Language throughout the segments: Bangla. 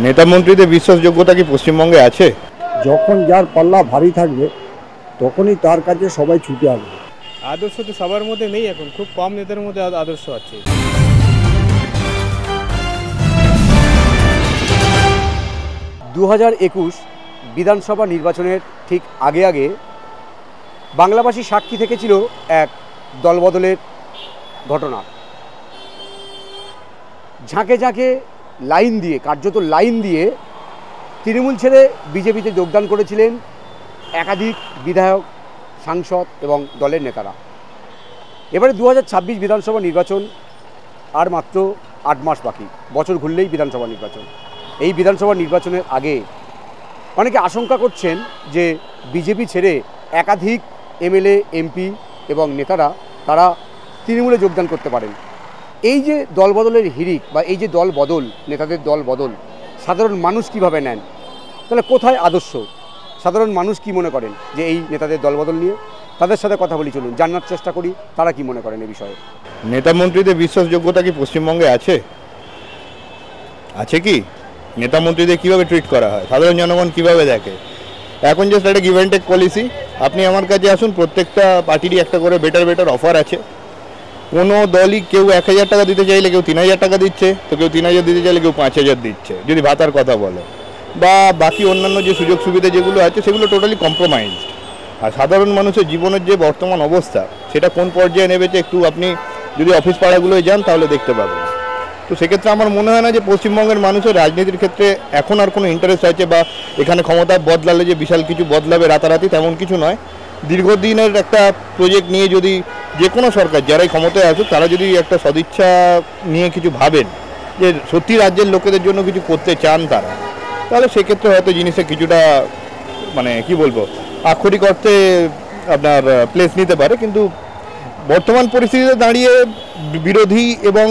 নেতা মন্ত্রীদের বিশ্বাসযোগ্যতা কি পশ্চিমবঙ্গে আছে? যখন যার পাল্লা ভারী থাকবে তখনই তার কাছে সবাই ছুটে আসবে। আদর্শ তো সবার মধ্যে নেই, এখন খুব কম নেতার মধ্যে আদর্শ আছে। 2021 বিধানসভা নির্বাচনের ঠিক আগে বাংলাভাষী সাক্ষী থেকেছিল এক দলবদলের ঘটনা। ঝাঁকে ঝাঁকে লাইন দিয়ে, কার্যত লাইন দিয়ে তৃণমূল ছেড়ে বিজেপিতে যোগদান করেছিলেন একাধিক বিধায়ক, সাংসদ এবং দলের নেতারা। এবারে 2026 বিধানসভা নির্বাচন আর মাত্র 8 মাস বাকি, বছর ঘুরলেই বিধানসভা নির্বাচন। এই বিধানসভা নির্বাচনের আগে অনেকে আশঙ্কা করছেন যে বিজেপি ছেড়ে একাধিক এমএলএ, এমপি এবং নেতারা তারা তৃণমূলে যোগদান করতে পারেন। এই যে দলবদলের হিড়িক বা এই যে দল বদল, নেতাদের দল বদল, সাধারণ মানুষ কীভাবে নেন? তাহলে কোথায় আদর্শ? সাধারণ মানুষ কি মনে করেন যে এই নেতাদের দলবদল নিয়ে? তাদের সাথে কথা বলি, চলুন জানার চেষ্টা করি তারা কি মনে করেন এই বিষয়ে। নেতা মন্ত্রীদের বিশ্বাসযোগ্যতা কি পশ্চিমবঙ্গে আছে? আছে কি? নেতা মন্ত্রীদের কীভাবে ট্রিট করা হয়, সাধারণ জনগণ কীভাবে দেখে? এখন জাস্ট একটা গিভ অ্যান্ড টেক পলিসি। আপনি আমার কাছে আসুন, প্রত্যেকটা পার্টিরই একটা করে বেটার অফার আছে। কোনো দলই কেউ 1000 টাকা দিতে চাইলে কেউ 3000 টাকা দিচ্ছে, তো কেউ 3000 দিতে চাইলে কেউ 5000 দিচ্ছে, যদি ভাতার কথা বলে, বা বাকি অন্যান্য যে সুযোগ সুবিধা যেগুলো আছে সেগুলো টোটালি কম্প্রোমাইজড। আর সাধারণ মানুষের জীবনের যে বর্তমান অবস্থা সেটা কোন পর্যায়ে নেমেছে একটু আপনি যদি অফিস পাড়াগুলোয় যান তাহলে দেখতে পাবেন। তো সেক্ষেত্রে আমার মনে হয় না যে পশ্চিমবঙ্গের মানুষের রাজনীতির ক্ষেত্রে এখন আর কোনো ইন্টারেস্ট আছে, বা এখানে ক্ষমতা বদলালে যে বিশাল কিছু বদলাবে রাতারাতি, তেমন কিছু নয়। দীর্ঘদিনের একটা প্রজেক্ট নিয়ে যদি যে কোনো সরকার যারাই ক্ষমতায় আসুক তারা যদি একটা সদিচ্ছা নিয়ে কিছু ভাবেন যে সত্যি রাজ্যের লোকেদের জন্য কিছু করতে চান তারা, তাহলে সেক্ষেত্রে হয়তো জিনিসটা কিছুটা মানে কি বলবো আক্ষরিক অর্থে আপনার প্লেস নিতে পারে। কিন্তু বর্তমান পরিস্থিতিতে দাঁড়িয়ে বিরোধী এবং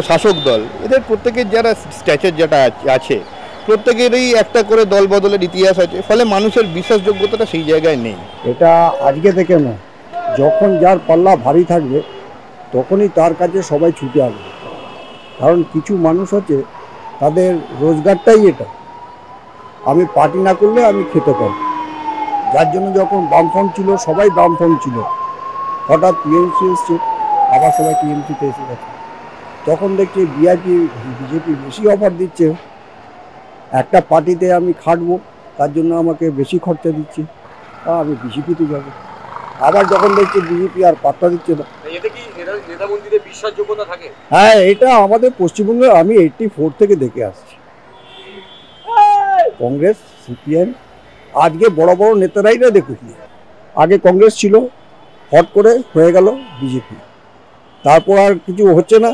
শাসক দল এদের প্রত্যেকের যারা স্ট্যাচার যেটা আছে প্রত্যেকেরই একটা করে দল বদলের ইতিহাস আছে, ফলে মানুষের বিশ্বাসযোগ্যতাটা সেই জায়গায় নেই। এটা আজকে থেকে নয়, যখন যার পাল্লা ভারী থাকবে তখনই তার কাছে সবাই ছুটে আসবে। কারণ কিছু মানুষ হচ্ছে তাদের রোজগারটাই এটা, আমি পার্টি না করলে আমি খেতে পারবো। যার জন্য যখন বামফ্রন্ট ছিল সবাই বামফ্রন্ট ছিল, হঠাৎ টিএমসি এসছে, আবার সবাই টিএমসিতে এসে গেছে। তখন দেখছি বিজেপি বেশি অফার দিচ্ছে, একটা পার্টিতে আমি খাটবো তার জন্য আমাকে বেশি খরচা দিচ্ছে, আমি বিজেপিতে যাবো। আবার যখন দেখছি বিজেপি আর পাত্তা দিচ্ছে না। হ্যাঁ, এটা আমাদের পশ্চিমবঙ্গে আমি 84 থেকে দেখে আসছি। কংগ্রেস, সিপিএম, আজকে বড় বড় নেতারাই না দেখুন, আগে কংগ্রেস ছিল, হট করে হয়ে গেল বিজেপি, তারপর আর কিছু হচ্ছে না,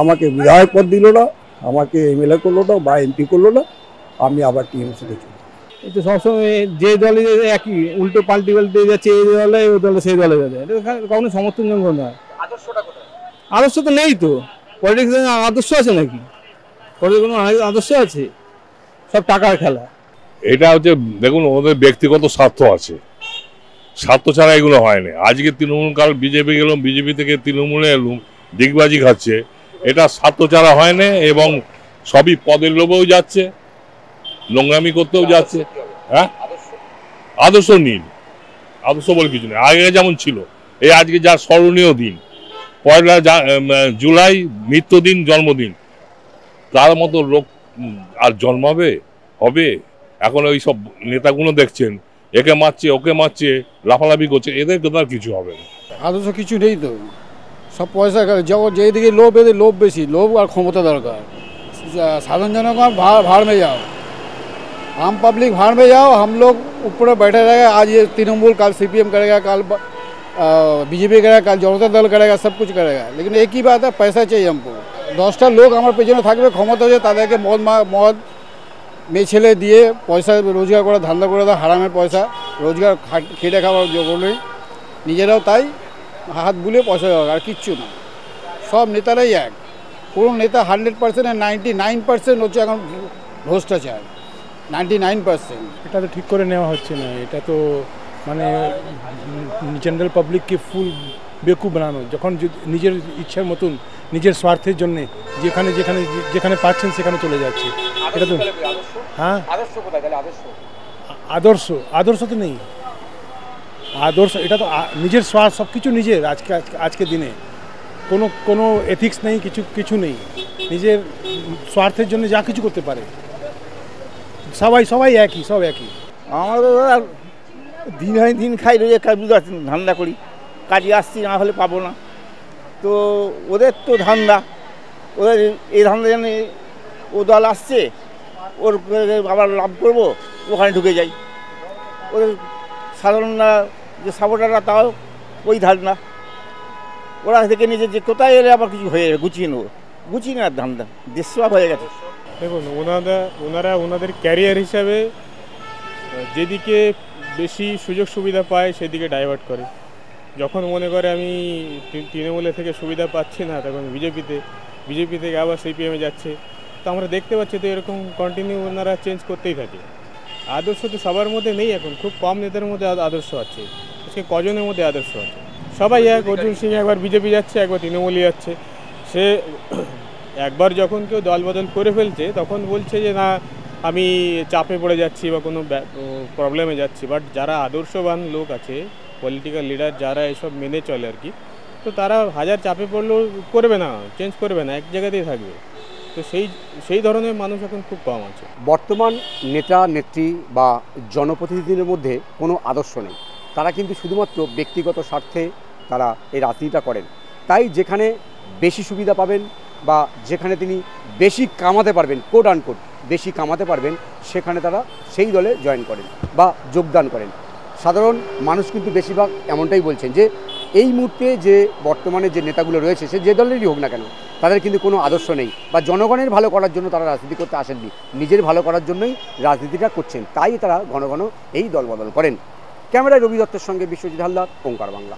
আমাকে বিধায়ক পদ দিল না, আমাকে এমএলএ করলো না বা এমপি করলো না, আমি আবার টিএমসিতে চলি। এই তো সবসময় যে দলে একই উল্টো পাল্টে যাচ্ছে, এই দলে ওই দলে সেই দলে যাচ্ছে, এটা কখনো সমর্থনযোগ্য নয়। আদর্শ তো নেই, তো পলিটিক্স আদর্শ আছে নাকি? পলিটিক্স কোনো আদর্শ আছে? সব টাকার খেলা। এটা হচ্ছে দেখুন, ওদের ব্যক্তিগত স্বার্থ আছে, স্বার্থ ছাড়া এগুলো হয় না। আজকে তৃণমূল কাল বিজেপি গেলাম, বিজেপি থেকে তৃণমূলে এলুম, দিগবাজি খাচ্ছে, এটা স্বার্থ ছাড়া হয় না। এবং সবই পদের লোভেও যাচ্ছে, নোংরামি করতেও যাচ্ছে। হ্যাঁ, আদর্শ নীল, আদর্শ বলে কিছু নেই। আগে যেমন ছিল, এই আজকে যা স্মরণীয় দিন 1 জুলাই মৃত্যুদিন, জন্মদিন, তার মতো লোক আর জন্মাবে হবে? এখন ওই সব নেতাগুলো দেখছেন, একে মারছে ওকে মারছে, লাফালাফি করছে, এদের আর কিছু হবে না। আদর্শ কিছু নেই তো, সব পয়সা যেদিকে লোভ, এদের লোভ বেশি, লোভ আর ক্ষমতা দরকার। साधारण जनों भाड़ में जाओ, आम पब्लिक भाड़ में जाओ, हम लोग ऊपर बैठे रहेगा। आज ये तृणमूल, कल सीपीएम करेगा, कल बीजेपी करेगा, कल जनता दल करेगा, सब कुछ करेगा, लेकिन एक ही बात है, पैसा चाहिए हमको। 10টা লোক আমার পেছনে থাকবে, ক্ষমতা হয়ে তাদেরকে মদ মেয়ে ছেলে দিয়ে পয়সা রোজগার করে, ধান্দা করে দেয়, হারামের পয়সা রোজগার খেটে খাওয়ার যোগ্য নেই, নিজেরাও তাই হাত বুলিয়ে পয়সা দেওয়া, আর কিচ্ছু না। সব নেতারাই এক, কোনো নেতা 100% 99% হচ্ছে এখন ভ্রষ্টাচার, 99%। এটা তো ঠিক করে নেওয়া হচ্ছে না, এটা তো মানে জেনারেল পাবলিককে ফুল বেকুব বানানো। যখন নিজের ইচ্ছার মতন, নিজের স্বার্থের জন্যে যেখানে যেখানে যেখানে পাচ্ছেন সেখানে চলে যাচ্ছে। এটা তো হ্যাঁ, আদর্শ আদর্শ তো নেই। আদর্শ এটা তো নিজের স্বার্থ, সব কিছু নিজের। আজকে দিনে কোনো এথিক্স নেই, কিছু নেই। নিজের স্বার্থের জন্য যা কিছু করতে পারে। সবাই একই, সব একই। আমরা তো দিন হয় দিন খাই, রোজে ধান্দা করি, কাজে আসছি, না হলে পাবো না। তো ওদের তো ধান্দা, ওদের এই ধান্দা জানে ও দল আসছে, ওর আবার লাভ করবো, ওখানে ঢুকে যাই। ওদের সাধারণরা যে সাপোর্টাররা, তাও ওই ধান্দা। ওরা থেকে নিজে যে কোথায় এলে আবার কিছু হয়ে যাবে, গুছিয়ে নেওয়ার ধান্দা, দেশসেবা হয়ে গেছে। দেখুন, ওনারা ওনাদের ক্যারিয়ার হিসাবে যেদিকে বেশি সুযোগ সুবিধা পায় সেদিকে ডাইভার্ট করে। যখন মনে করে আমি তৃণমূলে থেকে সুবিধা পাচ্ছি না, তখন বিজেপি থেকে আবার সিপিএমে যাচ্ছে। তো আমরা দেখতে পাচ্ছি তো এরকম কন্টিনিউ ওনারা চেঞ্জ করতেই থাকে। আদর্শ তো সবার মধ্যে নেই, এখন খুব কম নেতার মধ্যে আদর্শ আছে। আজকে কজনের মধ্যে আদর্শ আছে? সবাই এক। অর্জুন সিং একবার বিজেপি যাচ্ছে, একবার তৃণমূলে যাচ্ছে। সে একবার যখন কেউ দল বদল করে ফেলছে, তখন বলছে যে না, আমি চাপে পড়ে যাচ্ছি বা কোনো প্রবলেমে যাচ্ছি। বাট যারা আদর্শবান লোক আছে, পলিটিক্যাল লিডার যারা এসব মেনে চলে আর কি, তো তারা হাজার চাপে পড়লেও করবে না, চেঞ্জ করবে না, এক জায়গাতেই থাকবে। তো সেই ধরনের মানুষ এখন খুব কম আছে। বর্তমান নেতা নেত্রী বা জনপ্রতিনিধিদের মধ্যে কোনো আদর্শ নেই। তারা কিন্তু শুধুমাত্র ব্যক্তিগত স্বার্থে তারা এই রাজনীতিটা করেন। তাই যেখানে বেশি সুবিধা পাবেন বা যেখানে তিনি বেশি কামাতে পারবেন, কোট আনকোট বেশি কামাতে পারবেন, সেখানে তারা সেই দলে জয়েন করেন বা যোগদান করেন। সাধারণ মানুষ কিন্তু বেশিরভাগ এমনটাই বলছেন যে এই মুহূর্তে যে বর্তমানে যে নেতাগুলো রয়েছে, সে যে দলেরই হোক না কেন, তাদের কিন্তু কোনো আদর্শ নেই বা জনগণের ভালো করার জন্য তারা রাজনীতি করতে আসেননি, নিজের ভালো করার জন্যই রাজনীতিটা করছেন। তাই তারা ঘন ঘন এই দল বদল করেন। ক্যামেরায় রবি দত্তের সঙ্গে বিশ্বজিৎ হালদার, ওঙ্কার বাংলা।